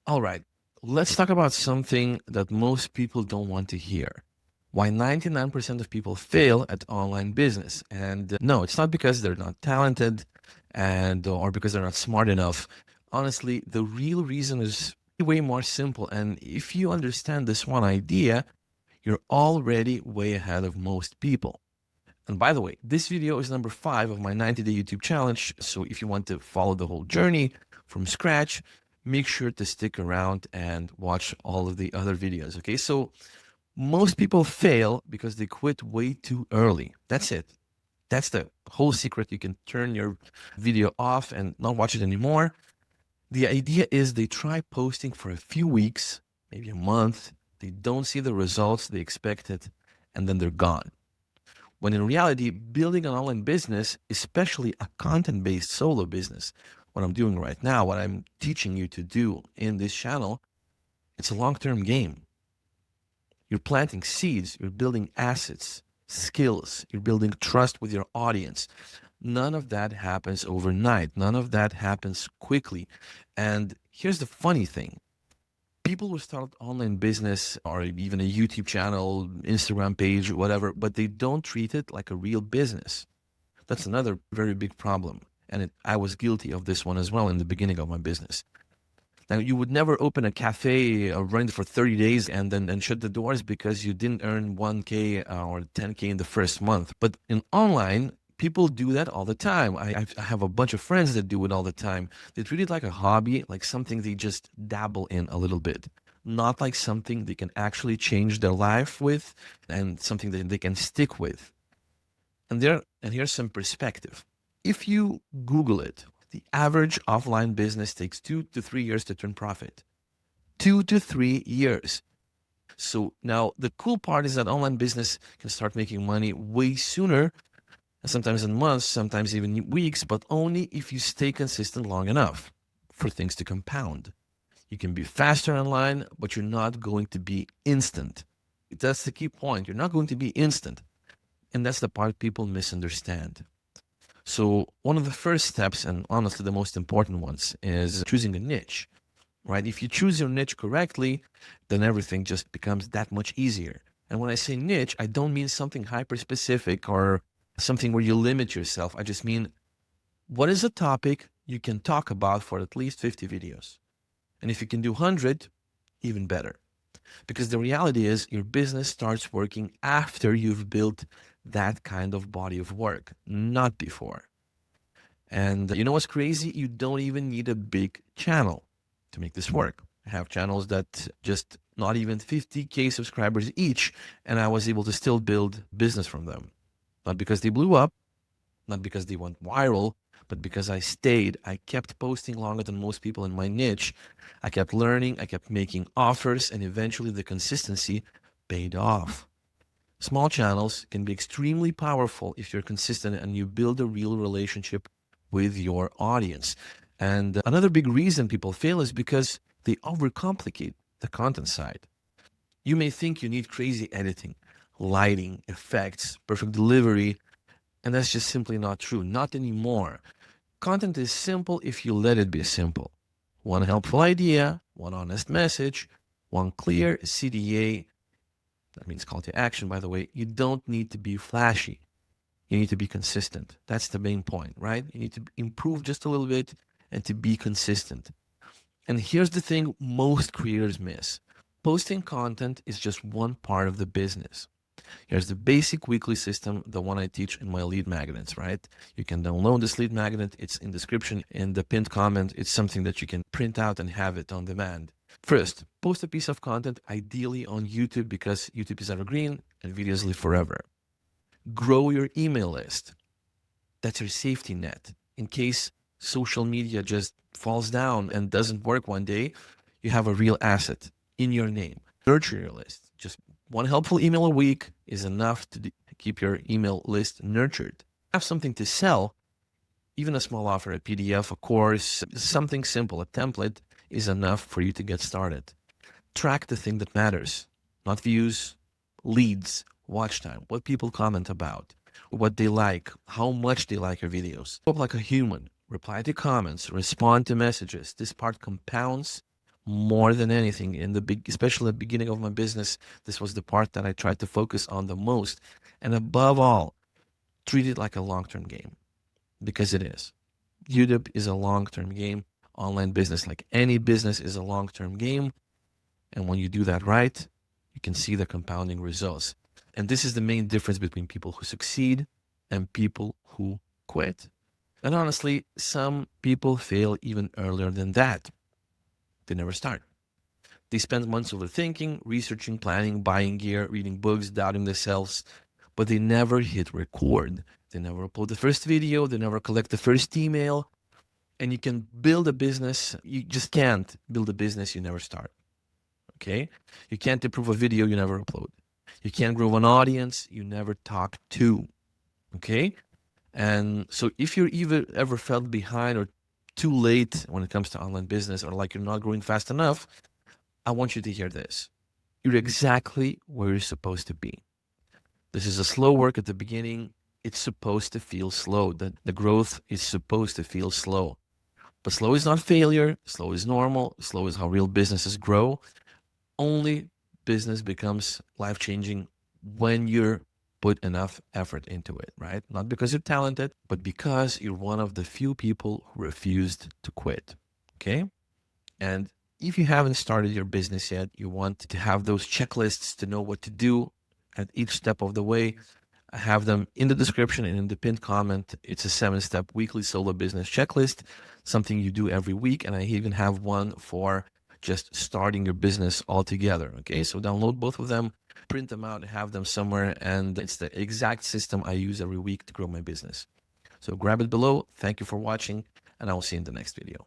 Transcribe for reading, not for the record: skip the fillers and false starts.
All right, let's talk about something that most people don't want to hear. Why 99% of people fail at online business. And no, it's not because they're not talented and or because they're not smart enough. Honestly, the real reason is way more simple. And if you understand this one idea, you're already way ahead of most people. And by the way, this video is number 5 of my 90-day YouTube challenge. So if you want to follow the whole journey from scratch, make sure to stick around and watch all of the other videos. Okay, so most people fail because they quit way too early. That's it. That's the whole secret. You can turn your video off and not watch it anymore. The idea is they try posting for a few weeks, maybe a month. They don't see the results they expected, and then they're gone. When in reality, building an online business, especially a content-based solo business, what I'm doing right now, what I'm teaching you to do in this channel, it's a long-term game. You're planting seeds, you're building assets, skills, you're building trust with your audience. None of that happens overnight. None of that happens quickly. And here's the funny thing. People will start online business or even a YouTube channel, Instagram page, whatever, but they don't treat it like a real business. That's another very big problem. And I was guilty of this one as well in the beginning of my business. Now, you would never open a cafe or run it for 30 days and then shut the doors because you didn't earn 1K or 10K in the first month. But in online, people do that all the time. I have a bunch of friends that do it all the time. They treat it like a hobby, like something they just dabble in a little bit, not like something they can actually change their life with and something that they can stick with. And here's some perspective. If you Google it, the average offline business takes 2 to 3 years to turn profit. 2 to 3 years. So now the cool part is that online business can start making money way sooner, sometimes in months, sometimes even weeks, but only if you stay consistent long enough for things to compound. You can be faster online, but you're not going to be instant. That's the key point. You're not going to be instant. And that's the part people misunderstand. So one of the first steps, and honestly the most important ones, is choosing a niche, right? If you choose your niche correctly, then everything just becomes that much easier. And when I say niche, I don't mean something hyper specific or something where you limit yourself. I just mean, what is a topic you can talk about for at least 50 videos? And if you can do 100, even better. Because the reality is your business starts working after you've built that kind of body of work, not before. And you know what's crazy? You don't even need a big channel to make this work. I have channels that just not even 50K subscribers each, and I was able to still build business from them. Not because they blew up, not because they went viral, but because I stayed. I kept posting longer than most people in my niche. I kept learning, I kept making offers, and eventually the consistency paid off. Small channels can be extremely powerful if you're consistent and you build a real relationship with your audience. And another big reason people fail is because they overcomplicate the content side. You may think you need crazy editing, lighting, effects, perfect delivery, and that's just simply not true. Not anymore. Content is simple if you let it be simple. One helpful idea, one honest message, one clear CTA. That means call to action, by the way. You don't need to be flashy. You need to be consistent. That's the main point, right? You need to improve just a little bit and to be consistent. And here's the thing most creators miss. Posting content is just one part of the business. Here's the basic weekly system, the one I teach in my lead magnets, right? You can download this lead magnet. It's in the description, in the pinned comment. It's something that you can print out and have it on demand. First, post a piece of content, ideally on YouTube because YouTube is evergreen and videos live forever. Grow your email list. That's your safety net. In case social media just falls down and doesn't work one day, you have a real asset in your name. Nurture your list. Just one helpful email a week is enough to keep your email list nurtured. Have something to sell, even a small offer, a PDF, a course, something simple, a template is enough for you to get started. Track the thing that matters, not views, leads, watch time, what people comment about, what they like, how much they like your videos. Talk like a human, reply to comments, respond to messages. This part compounds more than anything in the big, especially at the beginning of my business. This was the part that I tried to focus on the most. And above all, treat it like a long-term game, because it is. YouTube is a long-term game. Online business, like any business, is a long-term game. And when you do that right, you can see the compounding results. And this is the main difference between people who succeed and people who quit. And honestly, some people fail even earlier than that. They never start. They spend months overthinking, researching, planning, buying gear, reading books, doubting themselves, but they never hit record. They never upload the first video, they never collect the first email. And you can build a business, you just can't build a business you never start. Okay? You can't improve a video you never upload. You can't grow an audience you never talk to. Okay? And so if you're ever felt behind or too late when it comes to online business, or like you're not growing fast enough, I want you to hear this. You're exactly where you're supposed to be. This is a slow work at the beginning. It's supposed to feel slow. The growth is supposed to feel slow. But slow is not failure. Slow is normal. Slow is how real businesses grow. Only business becomes life-changing when you're put enough effort into it, right? Not because you're talented, but because you're one of the few people who refused to quit. Okay? And if you haven't started your business yet, you want to have those checklists to know what to do at each step of the way. I have them in the description and in the pinned comment. It's a 7-step weekly solo business checklist, something you do every week. And I even have one for just starting your business altogether. Okay, so download both of them, print them out, have them somewhere. And it's the exact system I use every week to grow my business. So grab it below. Thank you for watching, and I will see you in the next video.